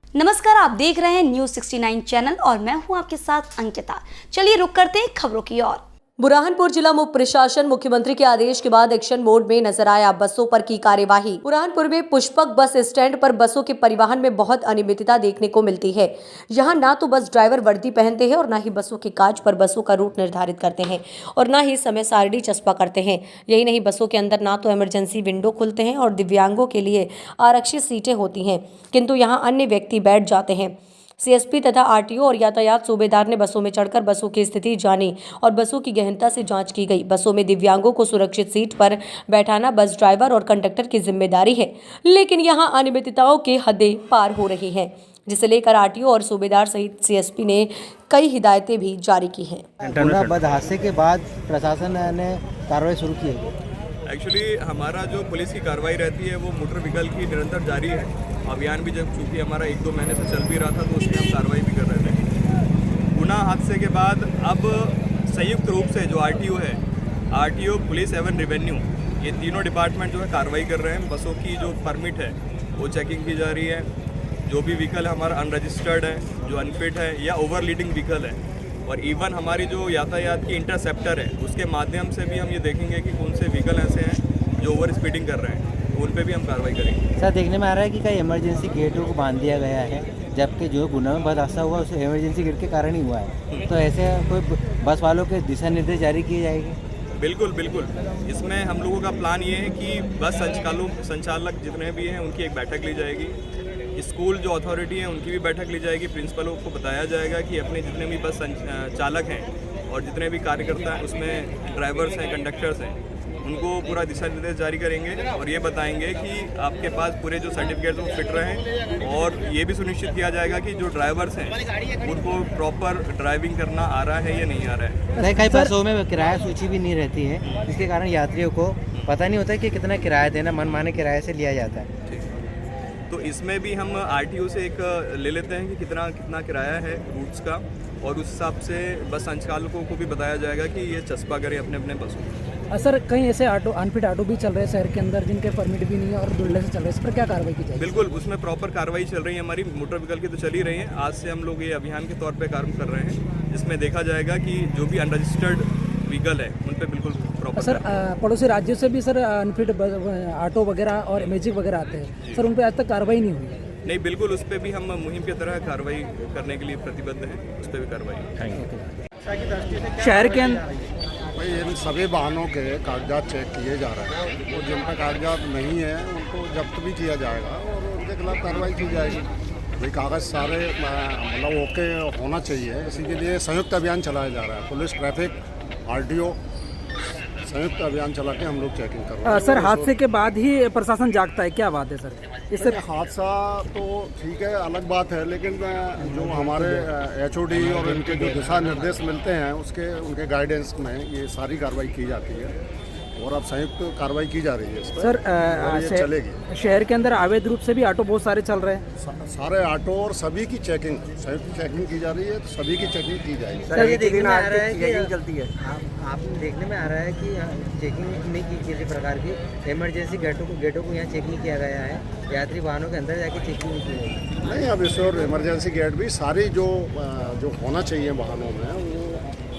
नमस्कार, आप देख रहे हैं न्यूज 69 चैनल और मैं हूं आपके साथ अंकिता। चलिए रुक करते हैं खबरों की ओर। बुरहानपुर जिला मुख्य प्रशासन मुख्यमंत्री के आदेश के बाद एक्शन मोड में नजर आया, बसों पर की कार्यवाही। बुरहानपुर में पुष्पक बस स्टैंड पर बसों के परिवहन में बहुत अनियमितता देखने को मिलती है। यहां ना तो बस ड्राइवर वर्दी पहनते हैं और ना ही बसों के कांच पर बसों का रूट निर्धारित करते हैं और ना ही समय सारणी चस्पा करते हैं। यही नहीं, बसों के अंदर ना तो इमरजेंसी विंडो खुलते हैं और दिव्यांगों के लिए आरक्षित सीटें होती हैं, किंतु यहाँ अन्य व्यक्ति बैठ जाते हैं। सीएसपी तथा आरटीओ और यातायात सूबेदार ने बसों में चढ़कर बसों की स्थिति जानी और बसों की गहनता से जांच की गई। बसों में दिव्यांगों को सुरक्षित सीट पर बैठाना बस ड्राइवर और कंडक्टर की जिम्मेदारी है, लेकिन यहां अनियमितताओं की हदें पार हो रही हैं, जिसे लेकर आरटीओ और सूबेदार सहित सीएसपी ने कई हिदायतें भी जारी की हैं। बद हादसे के बाद प्रशासन ने कार्रवाई शुरू की है। एक्चुअली हमारा जो पुलिस की कार्रवाई रहती है वो मोटर व्हीकल की निरंतर जारी है। अभियान भी जब चूँकि हमारा 1-2 महीने से चल भी रहा था तो उसमें हम कार्रवाई भी कर रहे थे। गुना हादसे के बाद अब संयुक्त रूप से जो आरटीओ पुलिस एवं रेवेन्यू, ये तीनों डिपार्टमेंट जो है कार्रवाई कर रहे हैं। बसों की जो परमिट है वो चेकिंग की जा रही है। जो भी व्हीकल हमारा अनरजिस्टर्ड है, जो अनफिट है या ओवर लीडिंग व्हीकल है, और इवन हमारी जो यातायात की इंटरसेप्टर है उसके माध्यम से भी हम ये देखेंगे कि कौन से व्हीकल ऐसे हैं जो ओवर स्पीडिंग कर रहे हैं, उन पे भी हम कार्रवाई करेंगे। सर, देखने में आ रहा है कि कई इमरजेंसी गेटों को बांध दिया गया है, जबकि जो गुना में बद हादसा हुआ उसे इमरजेंसी गेट के कारण ही हुआ है। तो ऐसे कोई बस वालों के दिशा निर्देश जारी किए जाएंगे? बिल्कुल बिल्कुल। इसमें हम लोगों का प्लान ये है कि बस संचालक जितने भी हैं उनकी एक बैठक ली जाएगी। स्कूल जो अथॉरिटी है उनकी भी बैठक ली जाएगी। प्रिंसिपलों को बताया जाएगा कि अपने जितने भी बस चालक हैं और जितने भी कार्यकर्ता हैं, उसमें ड्राइवर्स हैं, कंडक्टर्स हैं, उनको पूरा दिशा निर्देश जारी करेंगे और ये बताएंगे कि आपके पास पूरे जो सर्टिफिकेट्स वो फिट रहें, और ये भी सुनिश्चित किया जाएगा कि जो ड्राइवर्स हैं उनको प्रॉपर ड्राइविंग करना आ रहा है या नहीं आ रहा है। कई बसों में किराया सूची भी नहीं रहती है, जिसके कारण यात्रियों को पता नहीं होता कि कितना किराया देना, मनमाने किराए से लिया जाता है। तो इसमें भी हम आरटीओ से एक ले लेते हैं कि कितना किराया है रूट्स का, और उस हिसाब से बस संचालकों को भी बताया जाएगा कि ये चस्पा करें अपने अपने बसों। सर, कहीं ऐसे अनफिट ऑटो भी चल रहे हैं शहर के अंदर जिनके परमिट भी नहीं है और दुल्ले से चल रहे हैं, इस पर क्या कार्रवाई की जाएगी? बिल्कुल, उसमें प्रॉपर कार्रवाई चल रही है। हमारी मोटर व्हीकल की तो चल ही रही है। आज से हम लोग ये अभियान के तौर पे कार्य कर रहे हैं, जिसमें देखा जाएगा कि जो भी अनरजिस्टर्ड व्हीकल है उन पे बिल्कुल प्रॉपर। सर, पड़ोसी राज्यों से भी सर अनफिट ऑटो वगैरह और मैजिक वगैरह आते हैं सर, उन पर आज तक कार्रवाई नहीं हुई? नहीं, बिल्कुल, उस पर भी हम मुहिम की तरह कार्रवाई करने के लिए प्रतिबद्ध हैं। उस पर भी कार्रवाई। शहर के अंदर भाई इन सभी वाहनों के कागजात चेक किए जा रहे हैं और जिन पर कागजात नहीं है उनको जब्त भी किया जाएगा और उनके खिलाफ कार्रवाई की जाएगी। भाई कागज़ सारे मतलब ओके होना चाहिए, इसी के लिए संयुक्त अभियान चलाया जा रहा है। पुलिस, ट्रैफिक, आरटीओ संयुक्त अभियान चला के हम लोग चेकिंग कर रहे हैं। सर, हादसे के बाद ही प्रशासन जागता है, क्या बात है सर? इससे हादसा तो ठीक है, अलग बात है, लेकिन जो हमारे एचओडी और इनके जो दिशा निर्देश मिलते हैं उनके गाइडेंस में ये सारी कार्रवाई की जाती है और अब संयुक्त कार्रवाई की जा रही है इस पर। सर, चलेगी। शहर के अंदर अवैध रूप से भी ऑटो बहुत सारे चल रहे हैं। सारे ऑटो और सभी की चेकिंग, संयुक्त चेकिंग की जा रही है, तो सभी की चेकिंग की जाएगी। सर, ये देखने में आ रहा है कि चलती है, आपने देखने में आ रहा है कि चेकिंग नहीं की किसी प्रकार की। इमरजेंसी गेटों को यहाँ चेक नहीं किया गया है, यात्री वाहनों के अंदर जाके चेकिंग नहीं की गई। नहीं, अब इस और इमरजेंसी गेट भी सारी जो होना चाहिए वाहनों में वो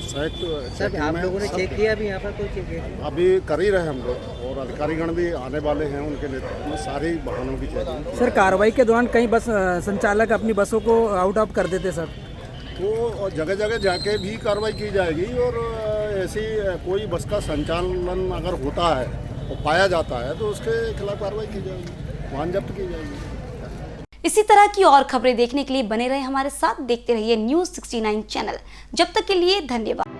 संयुक्त। सर, आप लोगों ने चेक किया अभी यहाँ पर कोई चेक है? अभी कर ही रहे हम लोग और अधिकारीगण भी आने वाले हैं, उनके नेतृत्व में सारी वाहनों की चेकिंग। सर, कार्रवाई के दौरान कई बस संचालक अपनी बसों को आउट ऑफ कर देते सर, तो जगह जगह जाके भी कार्रवाई की जाएगी और ऐसी कोई बस का संचालन अगर होता है और पाया जाता है तो उसके खिलाफ कार्रवाई की जाएगी, वाहन जब्त की जाएगी। इसी तरह की और खबरें देखने के लिए बने रहे हमारे साथ, देखते रहिए न्यूज 69 चैनल। जब तक के लिए धन्यवाद।